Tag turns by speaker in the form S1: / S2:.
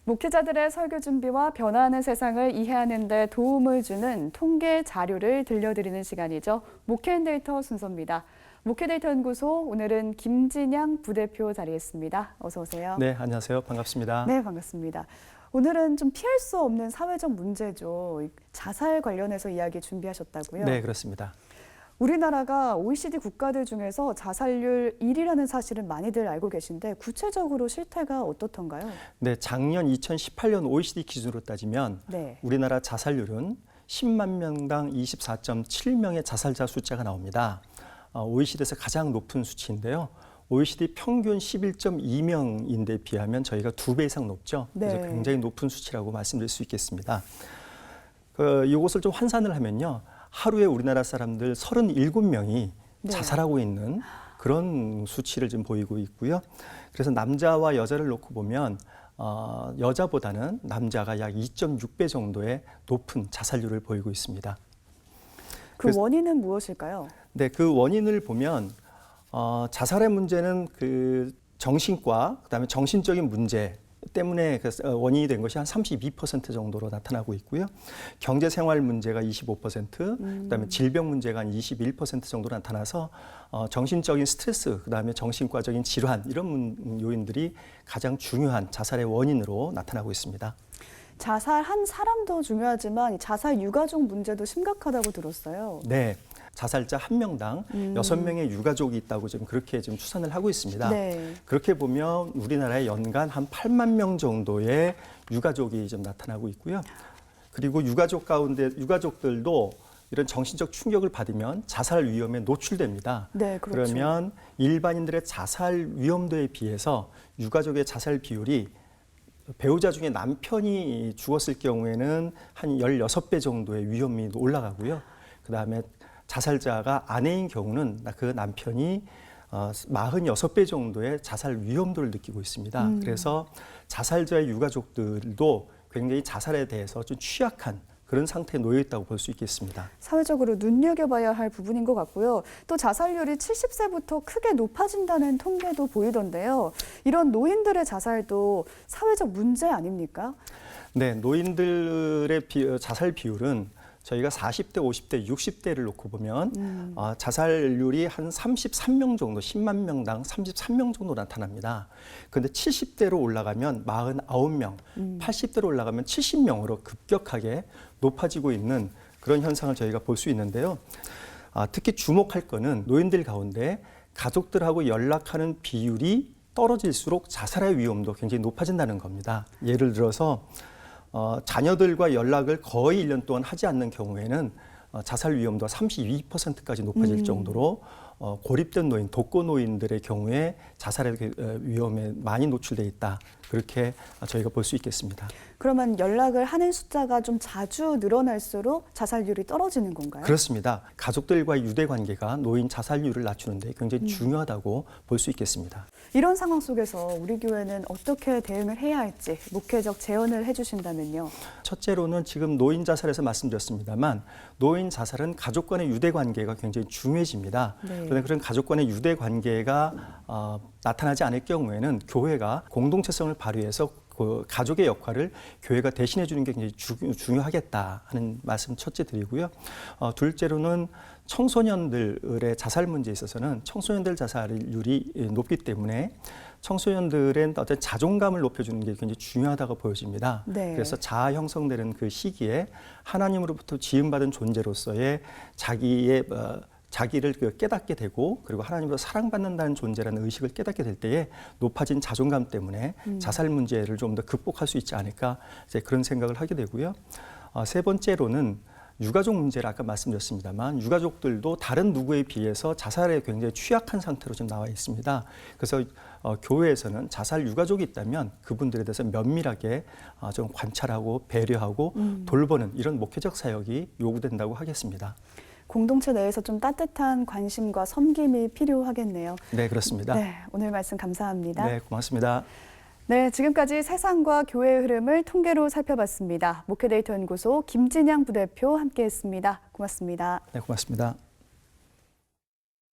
S1: 목회자들의 설교 준비와 변화하는 세상을 이해하는 데 도움을 주는 통계 자료를 들려드리는 시간이죠. 목회인데이터 순서입니다. 목회데이터 연구소 오늘은 김진양 부대표 자리했습니다. 어서 오세요.
S2: 네, 안녕하세요. 반갑습니다.
S1: 네, 반갑습니다. 오늘은 좀 피할 수 없는 사회적 문제죠. 자살 관련해서 이야기 준비하셨다고요?
S2: 네, 그렇습니다.
S1: 우리나라가 OECD 국가들 중에서 자살률 1위라는 사실은 많이들 알고 계신데 구체적으로 실태가 어떻던가요?
S2: 네, 작년 2018년 OECD 기준으로 따지면 우리나라 자살률은 10만 명당 24.7명의 자살자 숫자가 나옵니다. OECD에서 가장 높은 수치인데요. OECD 평균 11.2명인데 비하면 저희가 2배 이상 높죠. 그래서 굉장히 높은 수치라고 말씀드릴 수 있겠습니다. 이것을 좀 환산을 하면요. 하루에 우리나라 사람들 37명이 자살하고 있는 그런 수치를 지금 보이고 있고요. 그래서 남자와 여자를 놓고 보면 여자보다는 남자가 약 2.6배 정도의 높은 자살률을 보이고 있습니다.
S1: 원인은 무엇일까요?
S2: 네, 그 원인을 보면 자살의 문제는 그 정신과 그다음에 정신적인 문제 때문에 원인이 된 것이 한 32% 정도로 나타나고 있고요. 경제생활 문제가 25%, 그다음에 질병 문제가 한 21% 정도 나타나서 정신적인 스트레스, 그다음에 정신과적인 질환 이런 요인들이 가장 중요한 자살의 원인으로 나타나고 있습니다.
S1: 자살한 사람도 중요하지만 자살 유가족 문제도 심각하다고 들었어요.
S2: 네. 자살자 1명당 6명의 유가족이 있다고 지금 그렇게 지금 추산을 하고 있습니다. 그렇게 보면 우리나라에 연간 한 8만 명 정도의 유가족이 좀 나타나고 있고요. 그리고 유가족 가운데 유가족들도 이런 정신적 충격을 받으면 자살 위험에 노출됩니다.
S1: 네, 그렇죠.
S2: 그러면 일반인들의 자살 위험도에 비해서 유가족의 자살 비율이 배우자 중에 남편이 죽었을 경우에는 한 16배 정도의 위험이 올라가고요. 그다음에 자살자가 아내인 경우는 그 남편이 46배 정도의 자살 위험도를 느끼고 있습니다. 그래서 자살자의 유가족들도 굉장히 자살에 대해서 좀 취약한 그런 상태에 놓여 있다고 볼 수 있겠습니다.
S1: 사회적으로 눈여겨봐야 할 부분인 것 같고요. 또 자살률이 70세부터 크게 높아진다는 통계도 보이던데요. 이런 노인들의 자살도 사회적 문제 아닙니까?
S2: 네, 노인들의 자살 비율은 저희가 40대, 50대, 60대를 놓고 보면 자살률이 한 33명 정도, 10만 명당 33명 정도 나타납니다. 그런데 70대로 올라가면 49명, 80대로 올라가면 70명으로 급격하게 높아지고 있는 그런 현상을 저희가 볼 수 있는데요. 특히 주목할 거는 노인들 가운데 가족들하고 연락하는 비율이 떨어질수록 자살의 위험도 굉장히 높아진다는 겁니다. 예를 들어서 자녀들과 연락을 거의 1년 동안 하지 않는 경우에는 자살 위험도가 32%까지 높아질 정도로 고립된 노인, 독거 노인들의 경우에 자살의 위험에 많이 노출돼 있다. 그렇게 저희가 볼 수 있겠습니다.
S1: 그러면 연락을 하는 숫자가 좀 자주 늘어날수록 자살률이 떨어지는 건가요?
S2: 그렇습니다. 가족들과의 유대 관계가 노인 자살률을 낮추는 데 굉장히 중요하다고 볼 수 있겠습니다.
S1: 이런 상황 속에서 우리 교회는 어떻게 대응을 해야 할지 목회적 제언을 해주신다면요.
S2: 첫째로는 지금 노인 자살에서 말씀드렸습니다만 노인 자살은 가족 간의 유대 관계가 굉장히 중요해집니다. 그런데 그런 가족 간의 유대 관계가 나타나지 않을 경우에는 교회가 공동체성을 발휘해서 그 가족의 역할을 교회가 대신해 주는 게 굉장히 중요하겠다 하는 말씀 첫째 드리고요. 둘째로는 청소년들의 자살 문제에 있어서는 청소년들 자살률이 높기 때문에 청소년들의 어떤 자존감을 높여주는 게 굉장히 중요하다고 보여집니다. 그래서 자아 형성되는 그 시기에 하나님으로부터 지음받은 존재로서의 자기를 깨닫게 되고 그리고 하나님으로 사랑받는다는 존재라는 의식을 깨닫게 될 때에 높아진 자존감 때문에 자살 문제를 좀 더 극복할 수 있지 않을까 이제 그런 생각을 하게 되고요. 세 번째로는 유가족 문제를 아까 말씀드렸습니다만 유가족들도 다른 누구에 비해서 자살에 굉장히 취약한 상태로 지금 나와 있습니다. 그래서 교회에서는 자살 유가족이 있다면 그분들에 대해서 면밀하게 좀 관찰하고 배려하고 돌보는 이런 목회적 사역이 요구된다고 하겠습니다.
S1: 공동체 내에서 좀 따뜻한 관심과 섬김이 필요하겠네요.
S2: 네, 그렇습니다.
S1: 네, 오늘 말씀 감사합니다.
S2: 네, 고맙습니다.
S1: 네, 지금까지 세상과 교회의 흐름을 통계로 살펴봤습니다. 목회데이터 연구소 김진양 부대표 함께했습니다. 고맙습니다.
S2: 네, 고맙습니다.